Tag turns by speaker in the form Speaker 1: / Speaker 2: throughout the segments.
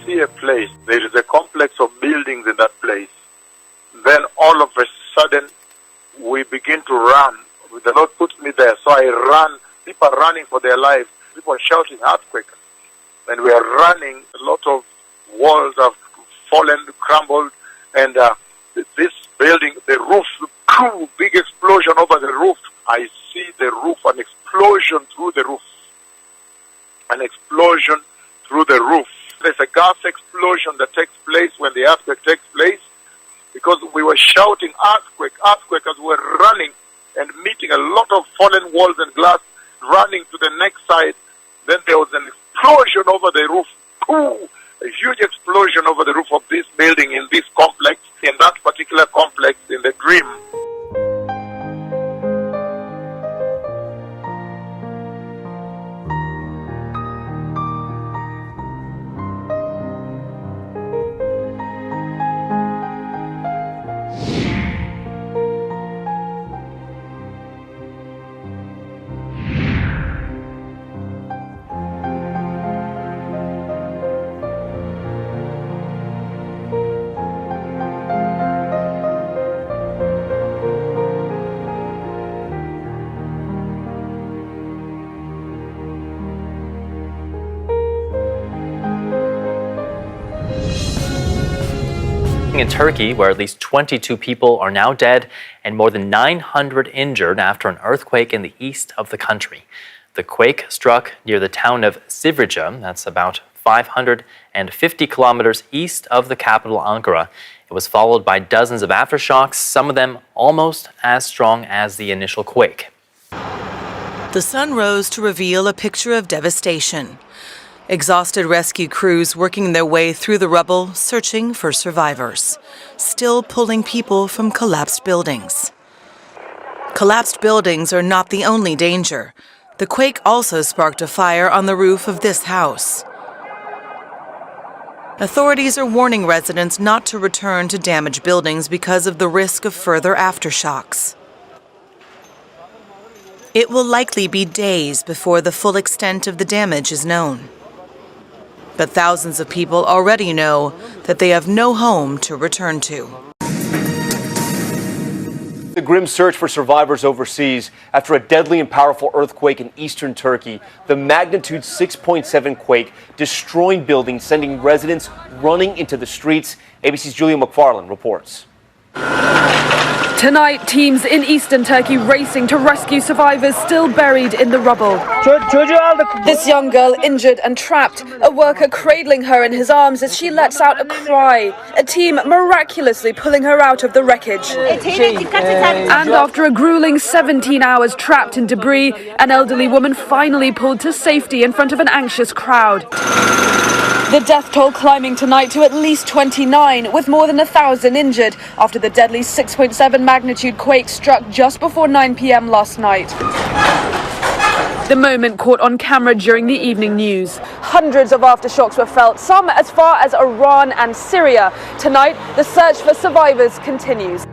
Speaker 1: see a place, there is a complex of buildings in that place, then all of a sudden we begin to run. The Lord puts me there, so I run. People are running for their lives. People are shouting earthquake. And we are running. A lot of walls have fallen, crumbled, and this building, the roof, big explosion over the roof. I see the roof, an explosion through the roof. An explosion through the roof. There's a gas explosion that takes place when the earthquake takes place, because we were shouting earthquake, earthquake as we were running and meeting a lot of fallen walls and glass, running to the next side. Then there was an explosion over the roof. A huge explosion over the roof of this building in this complex, in that particular complex, in the dream.
Speaker 2: In Turkey, where at least 22 people are now dead and more than 900 injured after an earthquake in the east of the country. The quake struck near the town of Sivrica, that's about 550 kilometers east of the capital, Ankara. It was followed by dozens of aftershocks, some of them almost as strong as the initial quake.
Speaker 3: The sun rose to reveal a picture of devastation. Exhausted rescue crews working their way through the rubble, searching for survivors, still pulling people from collapsed buildings. Collapsed buildings are not the only danger. The quake also sparked a fire on the roof of this house. Authorities are warning residents not to return to damaged buildings because of the risk of further aftershocks. It will likely be days before the full extent of the damage is known. But thousands of people already know that they have no home to return to.
Speaker 4: The grim search for survivors overseas after a deadly and powerful earthquake in eastern Turkey. The magnitude 6.7 quake destroying buildings, sending residents running into the streets. ABC's Julia McFarland reports.
Speaker 5: Tonight, teams in eastern Turkey racing to rescue survivors still buried in the rubble. This young girl injured and trapped, a worker cradling her in his arms as she lets out a cry. A team miraculously pulling her out of the wreckage. And after a grueling 17 hours trapped in debris, an elderly woman finally pulled to safety in front of an anxious crowd. The death toll climbing tonight to at least 29, with more than 1,000 injured after the deadly 6.7 magnitude quake struck just before 9 p.m. last night. The moment caught on camera during the evening news. Hundreds of aftershocks were felt, some as far as Iran and Syria. Tonight, the search for survivors continues.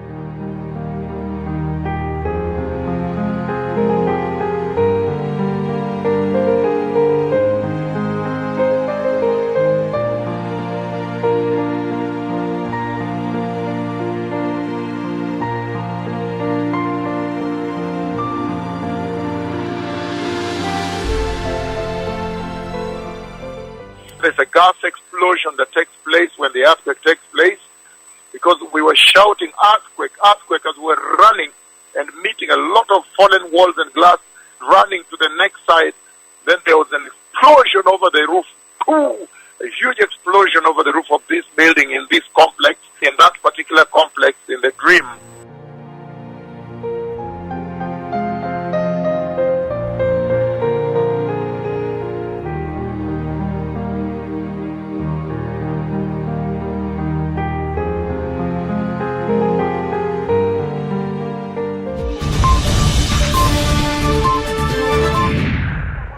Speaker 1: There's a gas explosion that takes place when the earthquake takes place, because we were shouting earthquake, earthquake as we were running and meeting a lot of fallen walls and glass, running to the next side. Then there was an explosion over the roof. A huge explosion over the roof of this building in this complex, in that particular complex, in the dream.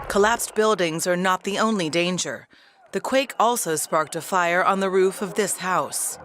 Speaker 3: Collapsed buildings are not the only danger. The quake also sparked a fire on the roof of this house.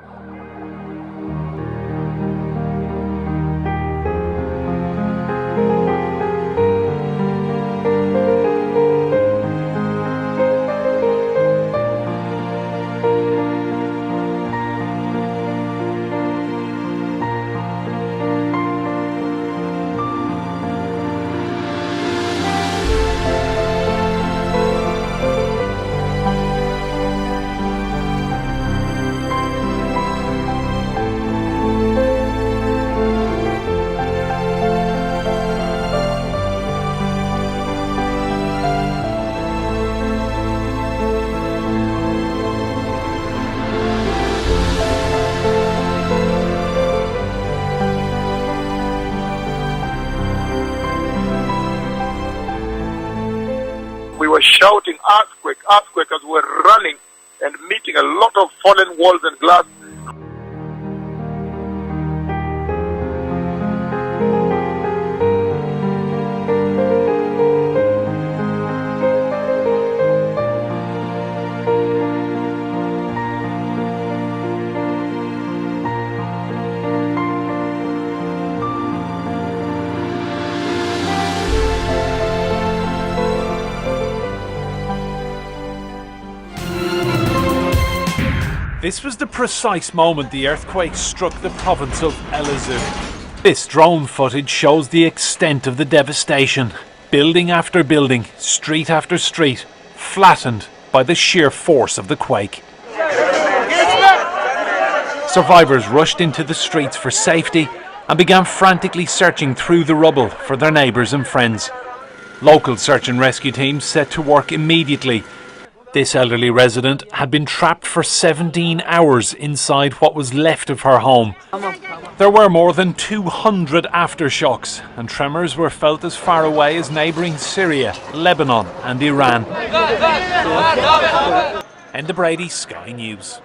Speaker 1: shouting earthquake, earthquake as we're running and meeting a lot of fallen walls and glass.
Speaker 6: This was the precise moment the earthquake struck the province of Elazığ. This drone footage shows the extent of the devastation. Building after building, street after street, flattened by the sheer force of the quake. Survivors rushed into the streets for safety and began frantically searching through the rubble for their neighbours and friends. Local search and rescue teams set to work immediately. This elderly resident had been trapped for 17 hours inside what was left of her home. There were more than 200 aftershocks, and tremors were felt as far away as neighbouring Syria, Lebanon and Iran. Enda Brady, Sky News.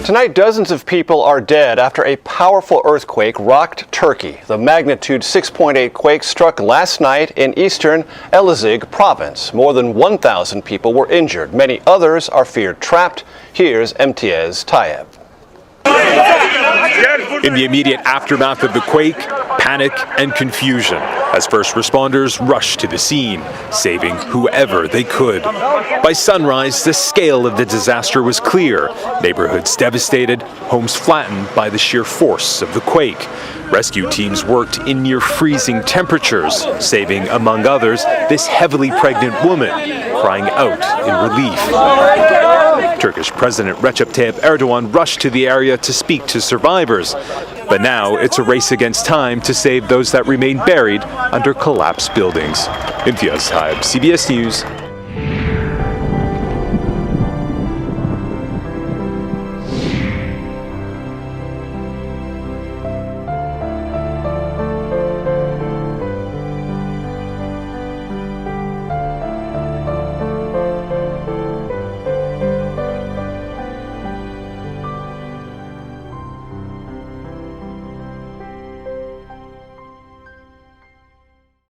Speaker 7: Tonight, dozens of people are dead after a powerful earthquake rocked Turkey. The magnitude 6.8 quake struck last night in eastern Elazığ province. More than 1,000 people were injured. Many others are feared trapped. Here's Mightiest Tayyip.
Speaker 8: In the immediate aftermath of the quake, panic and confusion as first responders rushed to the scene, saving whoever they could. By sunrise, the scale of the disaster was clear. Neighborhoods devastated, homes flattened by the sheer force of the quake. Rescue teams worked in near freezing temperatures, saving, among others, this heavily pregnant woman, crying out in relief. Turkish President Recep Tayyip Erdogan rushed to the area to speak to survivors. But now it's a race against time to save those that remain buried under collapsed buildings. Mightiest, CBS News.